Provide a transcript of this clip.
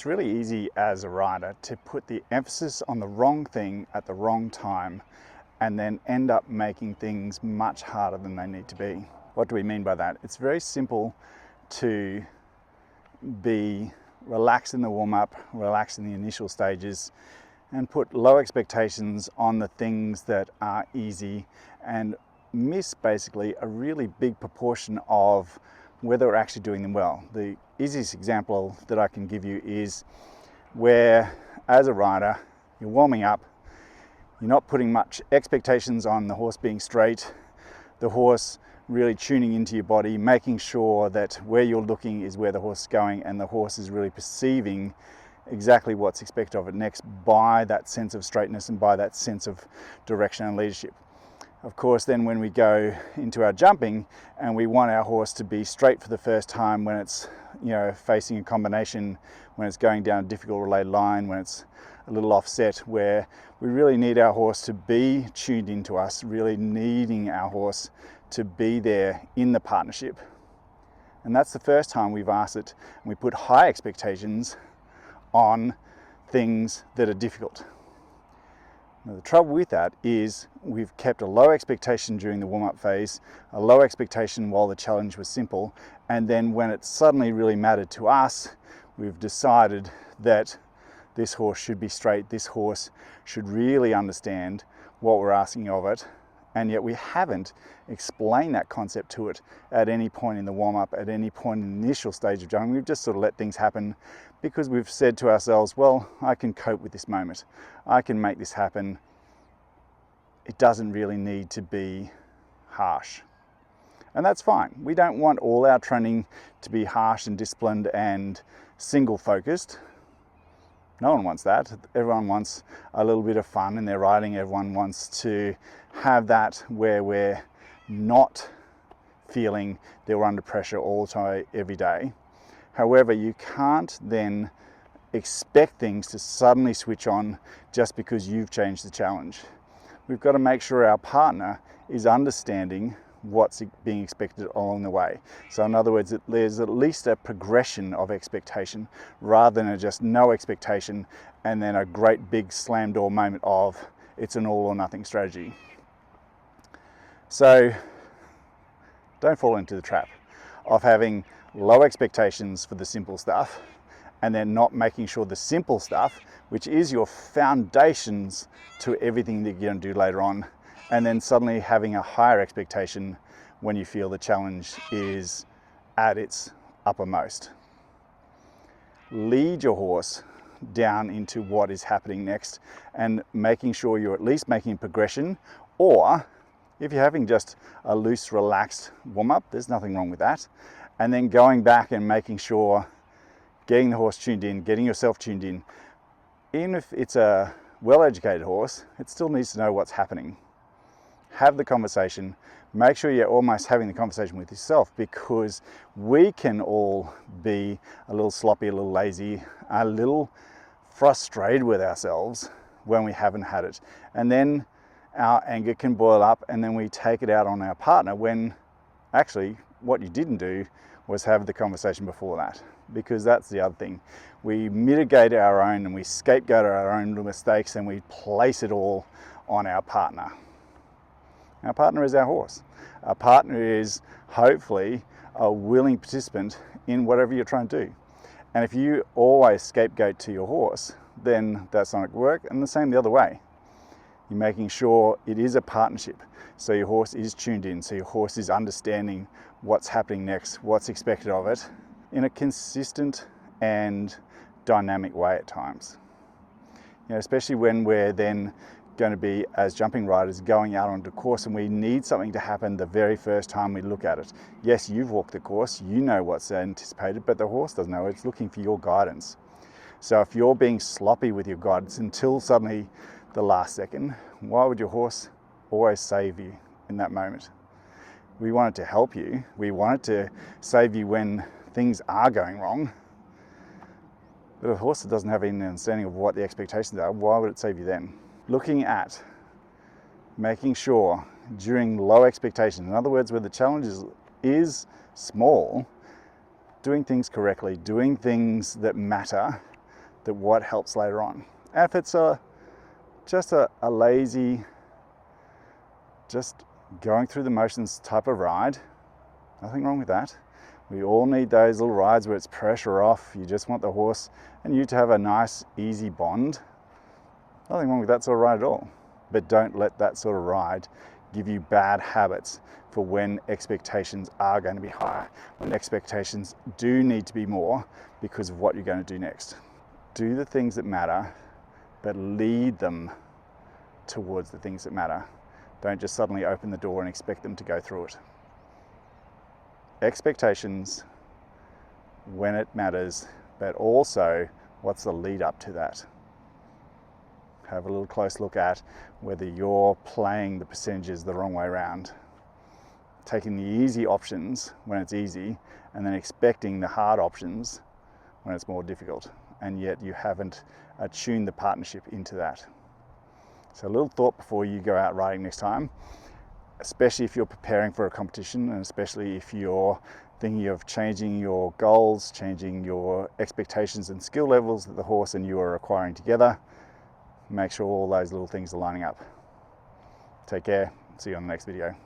It's really easy as a rider to put the emphasis on the wrong thing at the wrong time and then end up making things much harder than they need to be. What do we mean by that? It's very simple to be relaxed in the warm-up, relaxed in the initial stages, and put low expectations on the things that are easy and miss basically a really big proportion of whether we're actually doing them well. The easiest example that I can give you is where, as a rider, you're warming up, you're not putting much expectations on the horse being straight, the horse really tuning into your body, making sure that where you're looking is where the horse is going, and the horse is really perceiving exactly what's expected of it next by that sense of straightness and by that sense of direction and leadership. Of course, then when we go into our jumping and we want our horse to be straight for the first time when it's, facing a combination, when it's going down a difficult relay line, when it's a little offset, where we really need our horse to be tuned into us, really needing our horse to be there in the partnership. And that's the first time we've asked it, and we put high expectations on things that are difficult. Now, the trouble with that is we've kept a low expectation during the warm-up phase, a low expectation while the challenge was simple, and then when it suddenly really mattered to us, we've decided that this horse should be straight, this horse should really understand what we're asking of it, and yet we haven't explained that concept to it at any point in the warm-up, at any point in the initial stage of jumping. We've just sort of let things happen because we've said to ourselves, well, I can cope with this moment. I can make this happen. It doesn't really need to be harsh. And that's fine. We don't want all our training to be harsh and disciplined and single-focused. No one wants that. Everyone wants a little bit of fun in their riding. Everyone wants to have that where we're not feeling that we're under pressure all the time, every day. However, you can't then expect things to suddenly switch on just because you've changed the challenge. We've got to make sure our partner is understanding what's being expected along the way. So in other words, there's at least a progression of expectation rather than just no expectation and then a great big slam door moment of it's an all or nothing strategy. So don't fall into the trap of having low expectations for the simple stuff and then not making sure the simple stuff, which is your foundations to everything that you're going to do later on, and then suddenly having a higher expectation when you feel the challenge is at its uppermost. Lead your horse down into what is happening next and making sure you're at least making progression, or if you're having just a loose, relaxed warm-up, there's nothing wrong with that. And then going back and making sure, getting the horse tuned in, getting yourself tuned in. Even if it's a well-educated horse, it still needs to know what's happening. Have the conversation. Make sure you're almost having the conversation with yourself, because we can all be a little sloppy, a little lazy, a little frustrated with ourselves when we haven't had it. And then our anger can boil up and then we take it out on our partner when actually what you didn't do was have the conversation before that, because that's the other thing. We mitigate our own and we scapegoat our own little mistakes and we place it all on our partner. Our partner is our horse. Our partner is hopefully a willing participant in whatever you're trying to do. And if you always scapegoat to your horse, then that's not going to work, and the same the other way. You're making sure it is a partnership. So your horse is tuned in, so your horse is understanding what's happening next, what's expected of it, in a consistent and dynamic way at times. Especially when we're then going to be, as jumping riders, going out onto course and we need something to happen the very first time we look at it. Yes, you've walked the course, you know what's anticipated, but the horse doesn't know. It's looking for your guidance. So if you're being sloppy with your guidance until suddenly the last second, why would your horse always save you in that moment? We want it to help you. We want it to save you when things are going wrong. But a horse that doesn't have any understanding of what the expectations are, why would it save you then? Looking at making sure during low expectations, in other words, where the challenge is small, doing things correctly, doing things that matter, that what helps later on. And if it's just a lazy, just going through the motions type of ride, nothing wrong with that. We all need those little rides where it's pressure off. You just want the horse and you to have a nice, easy bond. Nothing wrong with that sort of ride at all. But don't let that sort of ride give you bad habits for when expectations are going to be higher, when expectations do need to be more because of what you're going to do next. Do the things that matter, but lead them towards the things that matter. Don't just suddenly open the door and expect them to go through it. Expectations when it matters, but also what's the lead up to that. Have a little close look at whether you're playing the percentages the wrong way around. Taking the easy options when it's easy and then expecting the hard options when it's more difficult, and yet you haven't attuned the partnership into that. So a little thought before you go out riding next time, especially if you're preparing for a competition, and especially if you're thinking of changing your goals, changing your expectations and skill levels that the horse and you are acquiring together. Make sure all those little things are lining up. Take care. See you on the next video.